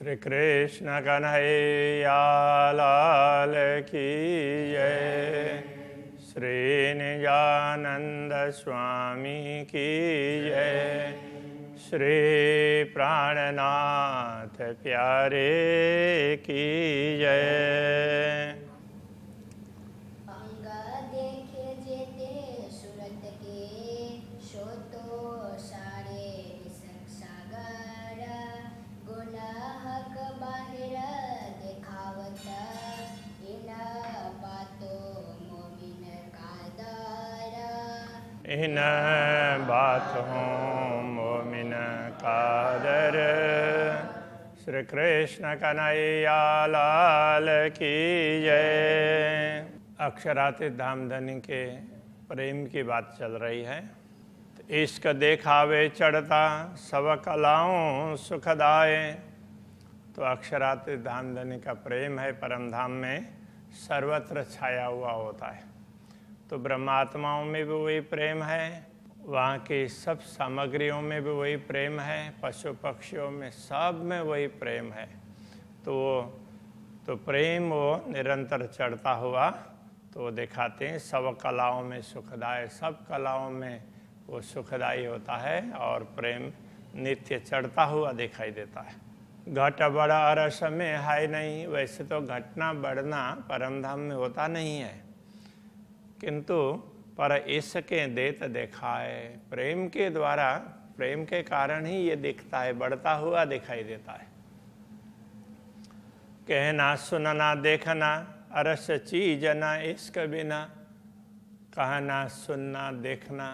श्री कृष्ण कन्हैया लाल की जय। श्री निजानंद स्वामी की जय। श्री प्राणनाथ प्यारे की जय। इन बातों मोमिन कादर। श्री कृष्ण कन्हैया लाल की जय। अक्षरातीत धामधनी के प्रेम की बात चल रही है। इश्क देखावे चढ़ता सब कलाओं सुखदाए। तो अक्षरातीत धामधनी का प्रेम है परम धाम में सर्वत्र छाया हुआ होता है। तो ब्रह्मात्माओं में भी वही प्रेम है, वहाँ की सब सामग्रियों में भी वही प्रेम है, पशु पक्षियों में सब में वही प्रेम है। तो प्रेम वो निरंतर चढ़ता हुआ तो वो दिखाते हैं सब कलाओं में सुखदायी, सब कलाओं में वो सुखदायी होता है और प्रेम नित्य चढ़ता हुआ दिखाई देता है। घट बड़ा रस में है नहीं। वैसे तो घटना बढ़ना परमधाम में होता नहीं है, किंतु पर इसके देत दिखाए प्रेम के द्वारा, प्रेम के कारण ही ये दिखता है, बढ़ता हुआ दिखाई देता है। कहना सुनना देखना अरस चीज न इश्क बिना। कहना सुनना देखना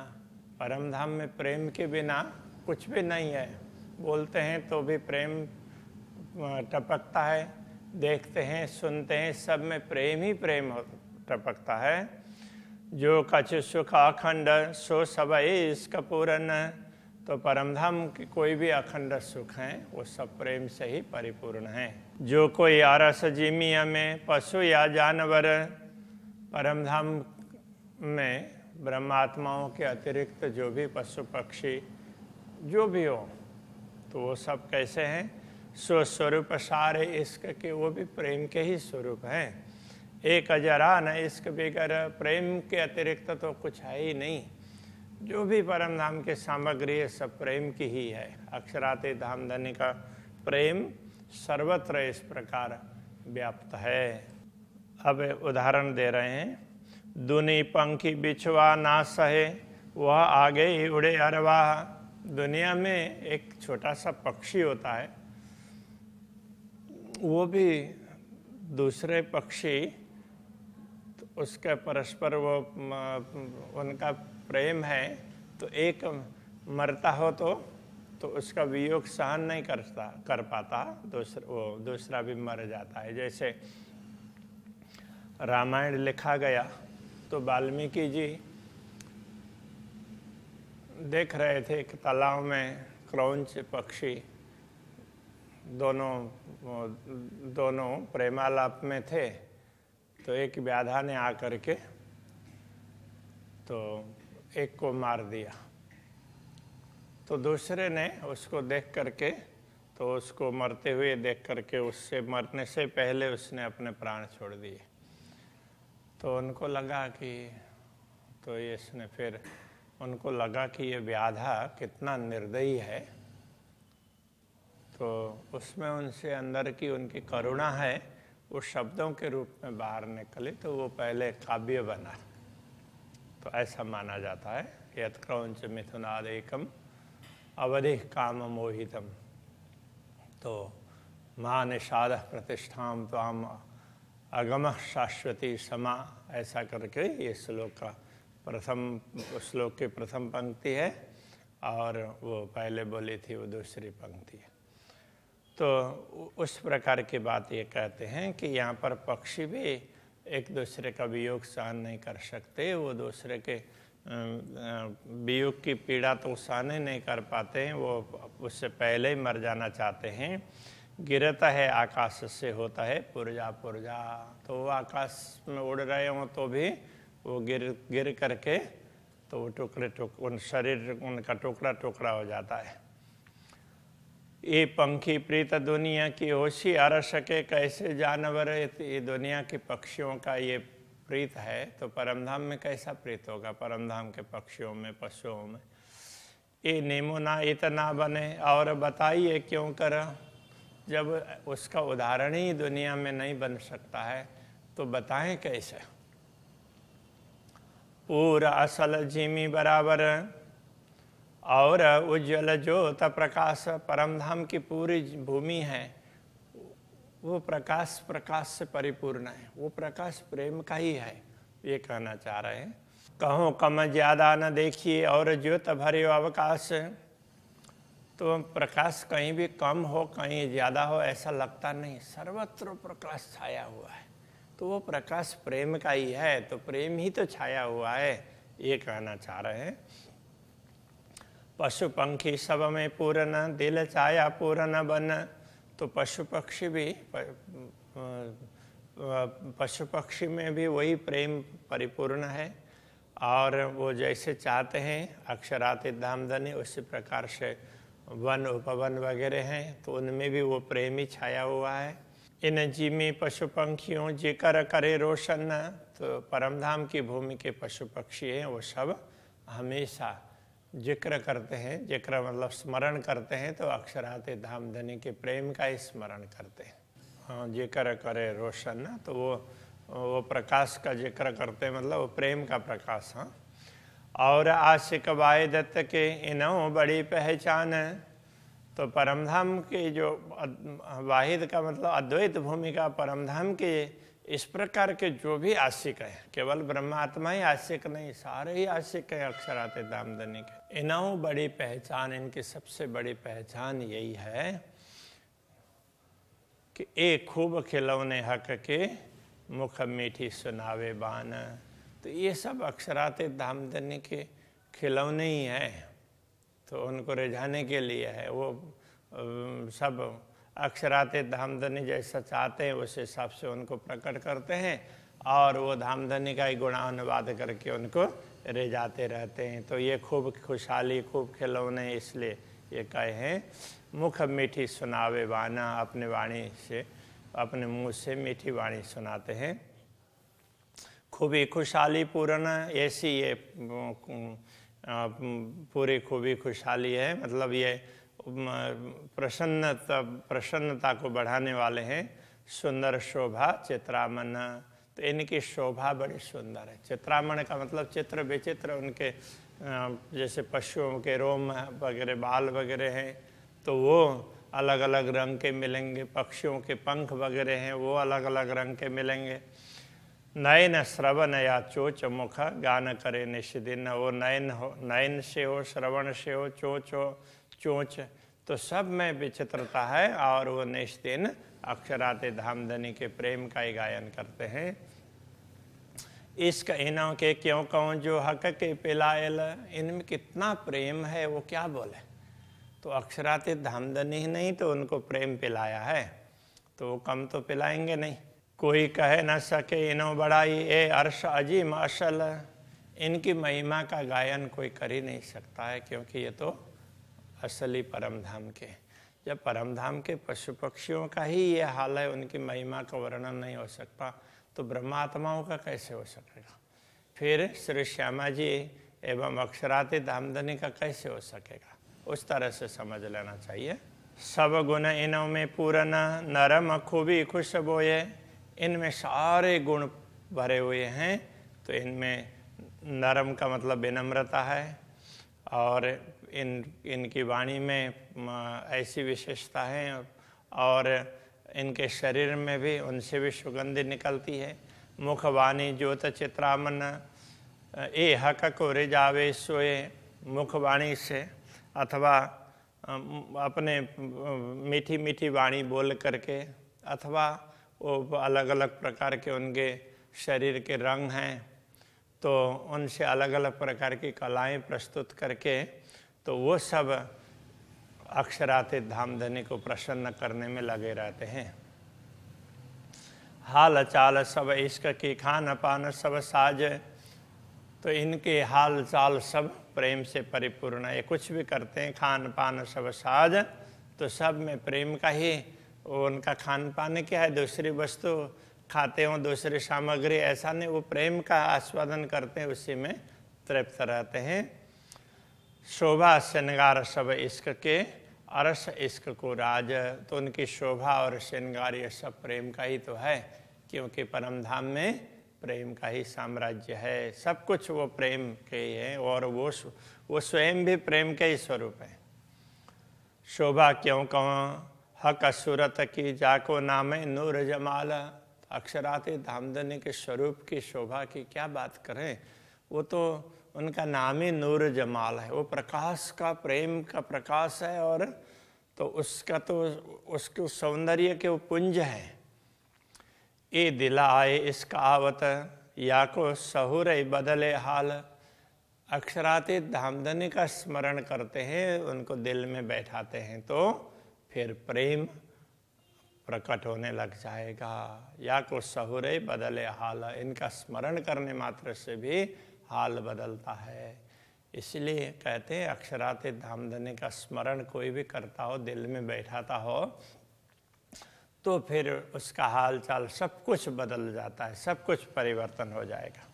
परम धाम में प्रेम के बिना कुछ भी नहीं है। बोलते हैं तो भी प्रेम टपकता है, देखते हैं सुनते हैं सब में प्रेम ही प्रेम टपकता है। जो कछ सुख अखंड सो सब इसका पूरन। तो परमधाम की कोई भी अखंड सुख है वो सब प्रेम से ही परिपूर्ण है। जो कोई आरस जिमिया में पशु या जानवर, परमधाम में ब्रह्मात्माओं के अतिरिक्त जो भी पशु पक्षी जो भी हो तो वो सब कैसे हैं? सो स्वरूप सारे इश्क के, वो भी प्रेम के ही स्वरूप हैं। एक अजरा न इश्क बेगर, प्रेम के अतिरिक्त तो कुछ है ही नहीं। जो भी परम धाम की सामग्री है सब प्रेम की ही है। अक्षरातीत धामधनी का प्रेम सर्वत्र इस प्रकार व्याप्त है। अब उदाहरण दे रहे हैं। दुनी पंखी बिछवा ना सहे, वह आगे ही उड़े अरवाह। दुनिया में एक छोटा सा पक्षी होता है, वो भी दूसरे पक्षी उसका परस्पर वो उनका प्रेम है। तो एक मरता हो तो उसका वियोग सहन नहीं कर पाता, दूसरा भी मर जाता है। जैसे रामायण लिखा गया तो वाल्मीकि जी देख रहे थे कि तालाब में क्रौंच पक्षी दोनों प्रेमालाप में थे। तो एक व्याधा ने आकर के तो एक को मार दिया। तो दूसरे ने उसको देख करके, तो उसको मरते हुए देख करके उससे मरने से पहले उसने अपने प्राण छोड़ दिए। तो उनको लगा कि तो इसने फिर उनको लगा कि ये व्याधा कितना निर्दयी है। तो उसमें उनसे अंदर की उनकी करुणा है वो शब्दों के रूप में बाहर निकले। तो वो पहले काव्य बना। तो ऐसा माना जाता है। यत् क्रौंच मिथुनादेकम अवधि काम मोहितम। तो माँ निषाद प्रतिष्ठाम त्वाम अगम शाश्वती समा, ऐसा करके ये श्लोक का श्लोक की प्रथम पंक्ति है और वो पहले बोली थी वो दूसरी पंक्ति है। तो उस प्रकार की बात ये कहते हैं कि यहाँ पर पक्षी भी एक दूसरे का वियोग सहन नहीं कर सकते। वो दूसरे के वियोग की पीड़ा तो सहन नहीं कर पाते हैं, वो उससे पहले ही मर जाना चाहते हैं। गिरता है आकाश से होता है पुरजा पुरजा। तो वो आकाश में उड़ रहे हों तो भी वो गिर करके तो वो उन शरीर उनका टुकड़ा टुकड़ा हो जाता है। ये पंखी प्रीत दुनिया की होशी अरस के कैसे जानवर, ये दुनिया के पक्षियों का ये प्रीत है तो परमधाम में कैसा प्रीत होगा, परमधाम के पक्षियों में, पशुओं में। ये नेमुना इतना बने और बताइए क्यों कर, जब उसका उदाहरण ही दुनिया में नहीं बन सकता है तो बताएं कैसे। पूरा असल झिमी बराबर और उज्ज्वल ज्योत प्रकाश, परमधाम की पूरी भूमि है वो प्रकाश से परिपूर्ण है, वो प्रकाश प्रेम का ही है, ये कहना चाह रहे हैं। कहो कम ज्यादा न देखिए और ज्योत भरे अवकाश, तो प्रकाश कहीं भी कम हो कहीं ज्यादा हो ऐसा लगता नहीं, सर्वत्र प्रकाश छाया हुआ है, तो वो प्रकाश प्रेम का ही है, तो प्रेम ही तो छाया हुआ है, ये कहना चाह रहे हैं। पशु पंखी सब में पूर्ण दिल छाया पूर्ण बन, तो पशु पक्षी भी, पशु पक्षी में भी वही प्रेम परिपूर्ण है और वो जैसे चाहते हैं अक्षरातीत धामधनी उसी प्रकार से वन उपवन वगैरह हैं तो उनमें भी वो प्रेम ही छाया हुआ है। इन जिमी पशु पंखियों जिक्र करे रोशन, तो परमधाम की भूमि के पशु पक्षी हैं वो सब हमेशा जिक्र करते हैं, जिक्र मतलब स्मरण करते हैं, तो अक्षरातीत धामधनी के प्रेम का ही स्मरण करते हैं। हाँ, जिक्र करे रोशन ना, तो वो प्रकाश का जिक्र करते हैं, मतलब वो प्रेम का प्रकाश। हाँ, और आशिक वाय दत्त के इन्हों बड़ी पहचान, तो परमधाम के जो वाहिद का मतलब अद्वैत भूमि का परमधाम के इस प्रकार के जो भी आशिक हैं, केवल ब्रह्मात्मा ही आशिक नहीं, सारे ही आशिक हैं अक्षरातीत धामधनी के। इन्हों बड़ी पहचान, इनकी सबसे बड़ी पहचान यही है कि एक खूब खिलौने हक के मुख मीठी सुनावे बान, तो ये सब अक्षरातीत धामधनी के खिलौने ही हैं, तो उनको रिझाने के लिए है। वो सब अक्षरातीत धामधनी जैसा चाहते हैं उस हिसाब से उनको प्रकट करते हैं और वो धामधनी का ही गुणानुवाद करके उनको रिझाते रहते हैं। तो ये खूब खुशहाली, खूब खिलौने, इसलिए ये कहे हैं मुख मीठी सुनावे बाना, अपने वाणी से, अपने मुँह से मीठी वाणी सुनाते हैं। खूबी खुशहाली पूर्ण, ऐसी ये पूरी खूबी खुशहाली है, मतलब ये प्रसन्नता को बढ़ाने वाले हैं। सुंदर शोभा चित्रामन, तो इनकी शोभा बड़ी सुंदर है। चित्रामन का मतलब चित्र विचित्र, उनके जैसे पशुओं के रोम वगैरह, बाल वगैरह हैं तो वो अलग अलग रंग के मिलेंगे, पक्षियों के पंख वगैरह हैं वो अलग अलग रंग के मिलेंगे। नयन श्रवण या चोच मुख गान करे निष्दिन, वो नयन से हो, श्रवण से हो, चोच हो, चोंच, तो सब में विचित्रता है और वो निष्दिन अक्षरातीत धामधनी के प्रेम का ही गायन करते हैं। इश्क इनों के क्यों कहूँ जो हक के पिलायल, इनमें कितना प्रेम है वो क्या बोले, तो अक्षरातीत धामधनी ही नहीं तो उनको प्रेम पिलाया है, तो वो कम तो पिलाएंगे नहीं। कोई कह न सके इनो बढ़ाई ए अर्श अजीम असल, इनकी महिमा का गायन कोई कर ही नहीं सकता है, क्योंकि ये तो असली परमधाम के, जब परमधाम के पशु पक्षियों का ही ये हाल है, उनकी महिमा का वर्णन नहीं हो सकता तो ब्रह्मात्माओं का कैसे हो सकेगा, फिर श्री श्यामा जी एवं अक्षरातीत धामधनी का कैसे हो सकेगा, उस तरह से समझ लेना चाहिए। सब गुण इनों में पूर्ण नरम खूबी खुश बोए, इनमें सारे गुण भरे हुए हैं, तो इनमें नरम का मतलब विनम्रता है और इनकी वाणी में ऐसी विशेषता है और इनके शरीर में भी उनसे भी सुगंधि निकलती है। मुख वाणी ज्योत चित्रामन ए हक को रिजावे सोए, मुख वाणी से अथवा अपने मीठी मीठी वाणी बोल करके, अथवा वो अलग अलग प्रकार के उनके शरीर के रंग हैं तो उनसे अलग अलग प्रकार की कलाएं प्रस्तुत करके, तो वो सब अक्षरातीत धामधनी को प्रसन्न करने में लगे रहते हैं। हाल चाल सब इश्क की, खान पान सब साज, तो इनके हाल चाल सब प्रेम से परिपूर्ण है, कुछ भी करते हैं खान पान सब साज, तो सब में प्रेम का ही उनका खान पान क्या है, दूसरी वस्तु खाते हो, दूसरी सामग्री, ऐसा नहीं, वो प्रेम का आस्वादन करते हैं, उसी में तृप्त रहते हैं। शोभा श्रृंगार सब इश्क के, अरस इश्क को राज। तो उनकी शोभा और श्रृंगार ये सब प्रेम का ही तो है, क्योंकि परम धाम में प्रेम का ही साम्राज्य है, सब कुछ वो प्रेम के ही है, और वो स्वयं भी प्रेम के ही स्वरूप है। शोभा क्यों कहो हक सूरत की, जाको नाम नूर जमाल। अक्षराते धामधनी के स्वरूप की शोभा की क्या बात करें, वो तो उनका नाम ही नूर जमाल है, वो प्रकाश का, प्रेम का प्रकाश है, और तो उसका तो उसके सौंदर्य के वो पुंज है। ए दिला आए इसका आवत, या को सहुर बदले हाल। अक्षराते धामधनी का स्मरण करते हैं, उनको दिल में बैठाते हैं, तो फिर प्रेम प्रकट होने लग जाएगा। या को सहुरे बदले हाल, इनका स्मरण करने मात्र से भी हाल बदलता है। इसलिए कहते हैं अक्षराते धामधनी का स्मरण कोई भी करता हो, दिल में बैठाता हो, तो फिर उसका हाल चाल सब कुछ बदल जाता है, सब कुछ परिवर्तन हो जाएगा।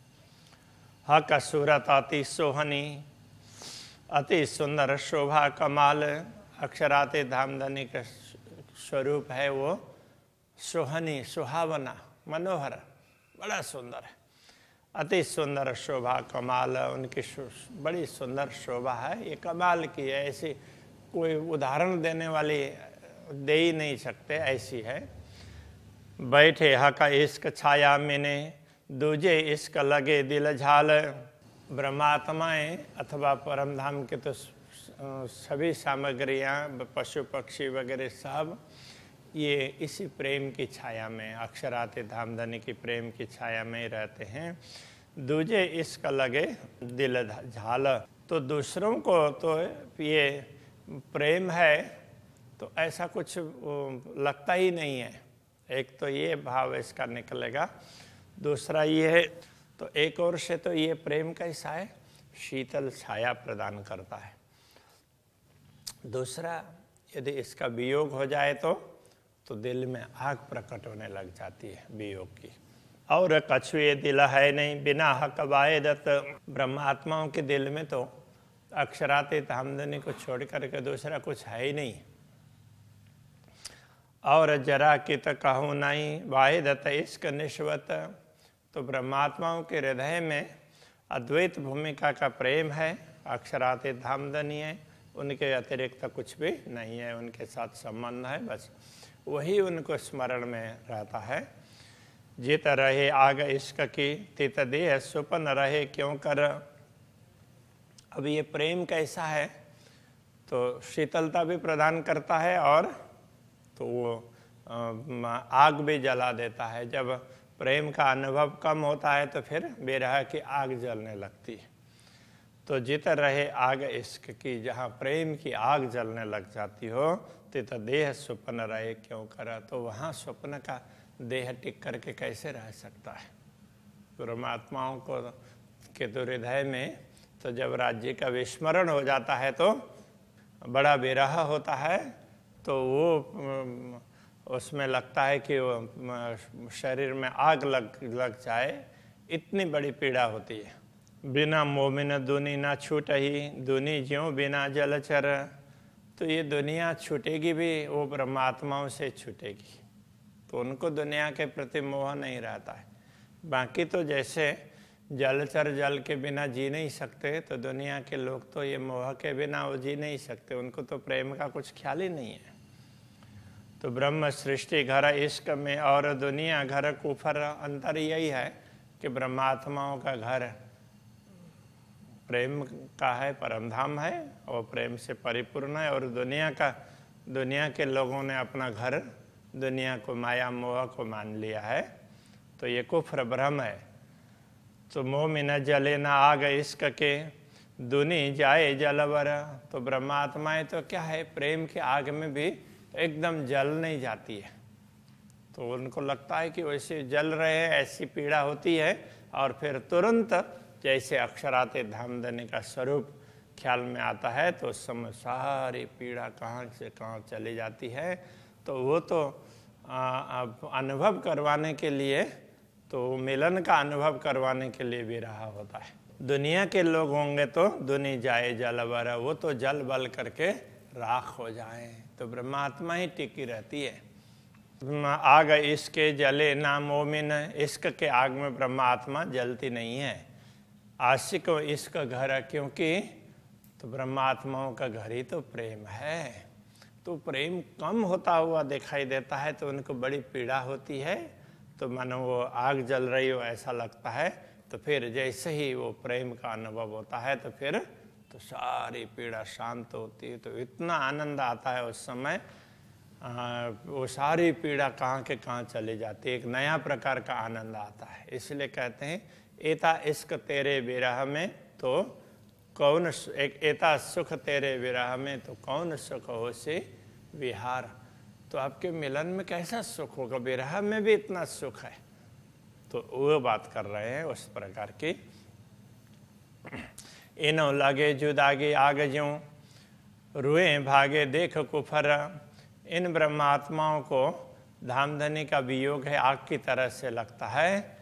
हक सूरत अति सोहनी, अति सुंदर शोभा कमाल। अक्षराते धामधनी का स्वरूप है वो सोहनी, सुहावना, मनोहर, बड़ा सुंदर है। अति सुंदर शोभा कमाल, उनकी बड़ी सुंदर शोभा है, ये कमाल की है, ऐसी कोई उदाहरण देने वाली दे ही नहीं सकते, ऐसी है। बैठे हक इश्क छाया मैंने, दूजे इश्क लगे दिल झाल। ब्रह्मात्माएं अथवा परमधाम के तो सभी सामग्रियां, पशु पक्षी वगैरह सब ये इसी प्रेम की छाया में, अक्षराते धामधनी की प्रेम की छाया में रहते हैं। दूजे इश्क लगे दिल झाल, तो दूसरों को तो ये प्रेम है तो ऐसा कुछ लगता ही नहीं है। एक तो ये भाव इसका निकलेगा, दूसरा ये है, तो एक और से तो ये प्रेम कैसा है, शीतल छाया प्रदान करता है। दूसरा, यदि इसका वियोग हो जाए तो दिल में आग प्रकट होने लग जाती है वियोग की। और कछुए दिल है नहीं बिना हक वायदत। ब्रह्मात्माओं के दिल में तो अक्षराते धामधनी को छोड़ करके दूसरा कुछ है ही नहीं। और जरा कित कहूँ नहीं वाहिदत इश्क निश्वत। तो ब्रह्मात्माओं के हृदय में अद्वैत भूमिका का प्रेम है, अक्षराते धामधनी है, उनके अतिरिक्त कुछ भी नहीं है, उनके साथ संबंध है, बस वही उनको स्मरण में रहता है। जित रहे आग इश्क की, तित देह सुपन रहे क्यों कर। अब ये प्रेम कैसा है, तो शीतलता भी प्रदान करता है और तो वो आग भी जला देता है। जब प्रेम का अनुभव कम होता है तो फिर विरह की आग जलने लगती है। तो जित रहे आग इश्क की, जहाँ प्रेम की आग जलने लग जाती हो, तित देह सुपन रहे क्यों करा। तो वहाँ स्वप्न का देह टिक करके कैसे रह सकता है। परमात्माओं को के तो हृदय में तो जब राज्य का विस्मरण हो जाता है तो बड़ा विरह होता है, तो वो उसमें लगता है कि वो शरीर में आग लग जाए, इतनी बड़ी पीड़ा होती है। बिना मोमिन दुनी ना छूट ही, दुनी ज्यों बिना जलचर। तो ये दुनिया छूटेगी भी, वो परमात्माओं से छूटेगी, तो उनको दुनिया के प्रति मोह नहीं रहता है। बाकी तो जैसे जलचर जल के बिना जी नहीं सकते, तो दुनिया के लोग तो ये मोह के बिना वो जी नहीं सकते, उनको तो प्रेम का कुछ ख्याल ही नहीं है। तो ब्रह्म सृष्टि घर इश्क में और दुनिया घर कुफर। अंतर यही है कि ब्रह्मात्माओं का घर प्रेम का है, परमधाम है, और प्रेम से परिपूर्ण है, और दुनिया के लोगों ने अपना घर दुनिया को, माया मोह को मान लिया है, तो ये कुफ्र भ्रम है। तो मोह में न जले न आग इश्क के, दुनी जाए जलवर। तो ब्रह्मात्माएं तो क्या है, प्रेम की आग में भी एकदम जल नहीं जाती है, तो उनको लगता है कि वैसे जल रहे हैं, ऐसी पीड़ा होती है, और फिर तुरंत जैसे अक्षराते धामधनी का स्वरूप ख्याल में आता है तो उस समय सारी पीड़ा कहाँ से कहाँ चली जाती है। तो वो तो अनुभव करवाने के लिए, तो मिलन का अनुभव करवाने के लिए भी रहा होता है। दुनिया के लोग होंगे तो दुनि जाए जल बर, वो तो जल बल करके राख हो जाए, तो ब्रह्मात्मा ही टिकी रहती है। आग इसके जले ना मोमिन, इश्क के आग में ब्रह्मात्मा जलती नहीं है। आशिक इश्क घर है, क्योंकि तो ब्रह्मात्माओं का घर ही तो प्रेम है। तो प्रेम कम होता हुआ दिखाई देता है तो उनको बड़ी पीड़ा होती है, तो मानो वो आग जल रही हो ऐसा लगता है। तो फिर जैसे ही वो प्रेम का अनुभव होता है तो फिर तो सारी पीड़ा शांत होती है, तो इतना आनंद आता है उस समय, वो सारी पीड़ा कहाँ के कहाँ चली जाती है, एक नया प्रकार का आनंद आता है। इसलिए कहते हैं एता इश्क तेरे विरह में तो कौन, एक एता सुख तेरे विरह में तो कौन सुख हो से विहार। तो आपके मिलन में कैसा सुख होगा, विरह में भी इतना सुख है। तो वो बात कर रहे हैं उस प्रकार की। इनो लगे जुदागे आग ज्यों, रुए भागे देख कुफर। इन ब्रह्मात्माओं को धामधनी का वियोग है आग की तरह से लगता है।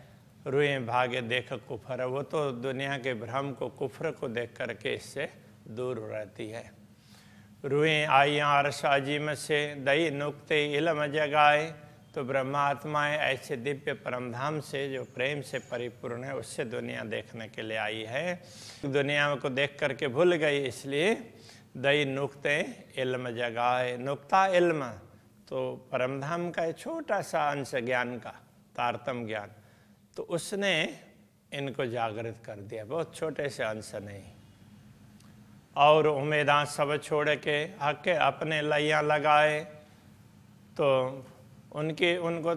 रुए भागे देख कुफर, वो तो दुनिया के भ्रम को, कुफर को देख करके इससे दूर रहती है। रुए आइयाँ अरसाजिम से दई नुक्ते इलम जगाए, तो ब्रह्मात्माएं ऐसे दिव्य परमधाम से जो प्रेम से परिपूर्ण है उससे दुनिया देखने के लिए आई है। दुनिया को देख करके भूल गई, इसलिए दई नुक्ते इल्म जगाए। नुक्ता इल्म तो परमधाम का एक छोटा सा अंश ज्ञान का, तारतम ज्ञान, तो उसने इनको जागृत कर दिया, बहुत छोटे से अंश नहीं। और उम्मीदां सब छोड़ के हक अपने लैया लगाए, तो उनको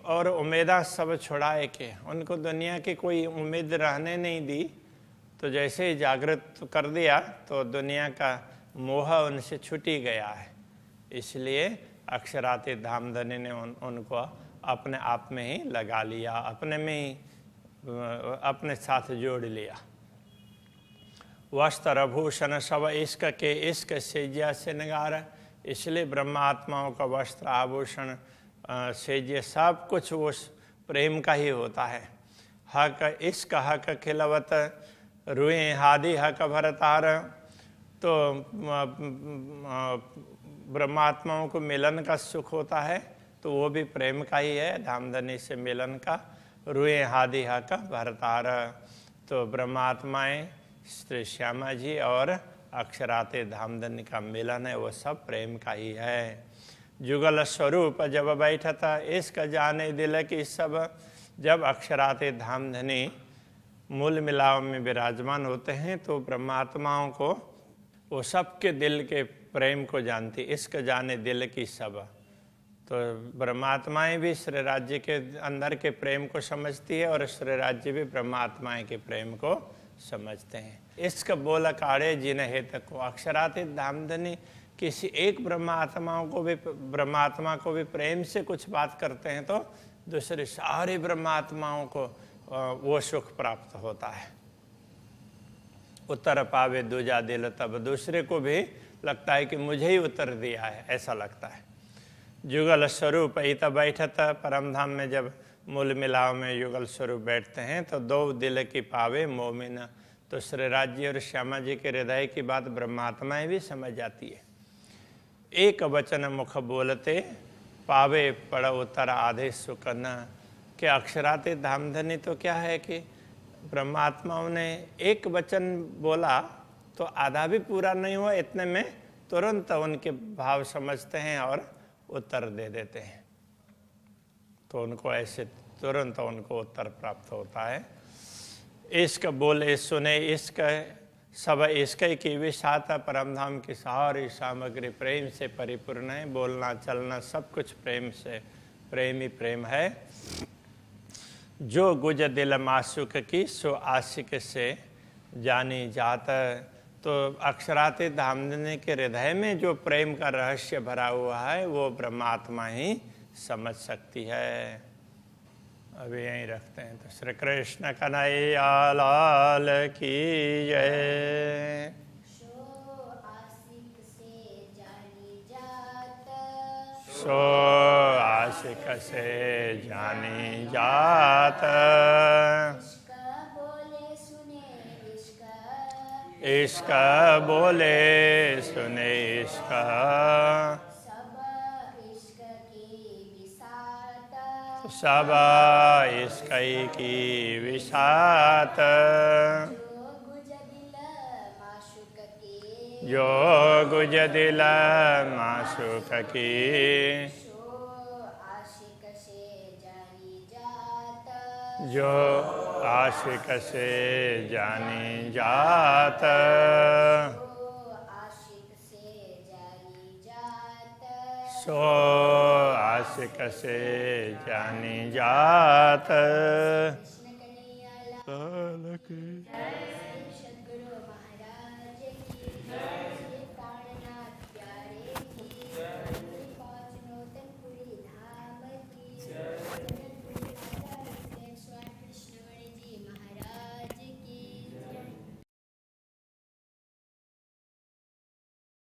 और उम्मीदां सब छुड़ाए के उनको दुनिया की कोई उम्मीद रहने नहीं दी। तो जैसे ही जागृत कर दिया तो दुनिया का मोह उनसे छूटी गया है। इसलिए अक्षरातीत धामधनी ने उनको अपने आप में ही लगा लिया, अपने में ही अपने साथ जोड़ लिया। वस्त्र भूषण सब इश्क के, इश्क सेज्या श्रृंगार। इसलिए ब्रह्मात्माओं का वस्त्र आभूषण सेज्य सब कुछ उस प्रेम का ही होता है। हक इश्क हक खिलवत, रुए हादि हक भरतार। तो ब्रह्मात्माओं को मिलन का सुख होता है तो वो भी प्रेम का ही है, धामधनी से मिलन का। रुए हादि हक भरतार, तो ब्रह्मात्माएं श्री श्यामा जी और अक्षराते धामधनी का मिलन है, वो सब प्रेम का ही है। जुगल स्वरूप जब बैठता इश्क जाने दिल की सब। जब अक्षराते धामधनी मूल मिलाव में विराजमान होते हैं तो ब्रह्मात्माओं को वो सबके दिल के प्रेम को जानती, इश्क जाने दिल की सब। तो ब्रह्मात्माएं भी श्री राज्य के अंदर के प्रेम को समझती है और श्री राज्य भी ब्रह्मात्माएं के प्रेम को समझते हैं। इश्क बोल काढ़े जिन हेत को, अक्षरातीत धामधनी किसी एक ब्रह्मात्मा को भी प्रेम से कुछ बात करते हैं तो दूसरे सारे ब्रह्मात्माओं को वो सुख प्राप्त होता है। उत्तर पावे दूजा दिल, तब दूसरे को भी लगता है कि मुझे ही उत्तर दिया है, ऐसा लगता है। जुगल स्वरूप इत बैठत, परमधाम में जब मूल मिलाव में युगल स्वरूप बैठते हैं तो दो दिल की पावे मोमिन। तो श्री राज्य और श्यामा जी के हृदय की बात ब्रह्मात्माएं भी समझ जाती है। एक वचन मुख बोलते पावे पड़ उतर आधे सुकन। के अक्षराते धामधनी तो क्या है कि ब्रह्मात्माओं ने एक वचन बोला तो आधा भी पूरा नहीं हुआ, इतने में तुरंत उनके भाव समझते हैं और उत्तर दे देते हैं। तो उनको ऐसे तुरंत उनको उत्तर प्राप्त होता है। इश्क बोले सुने इश्क सब इश्क की विशाता, परमधाम की सारी सामग्री प्रेम से परिपूर्ण है। बोलना चलना सब कुछ प्रेम से, प्रेम ही प्रेम है। जो गुज दिल मासुक की सो आशिक से जानी जाता। तो अक्षराते धामधनी के हृदय में जो प्रेम का रहस्य भरा हुआ है वो ब्रह्मात्मा ही समझ सकती है। अभी यहीं रखते हैं। तो श्री कृष्ण कन्हैया लाल की जय। सो आशिक से जानी जात। इश्क बोले सुने इश्क, सब इश्क की विसात। जो गुज दिल माशूक की, जो आशिक से जानी जात। सो आशिक से जानी जात।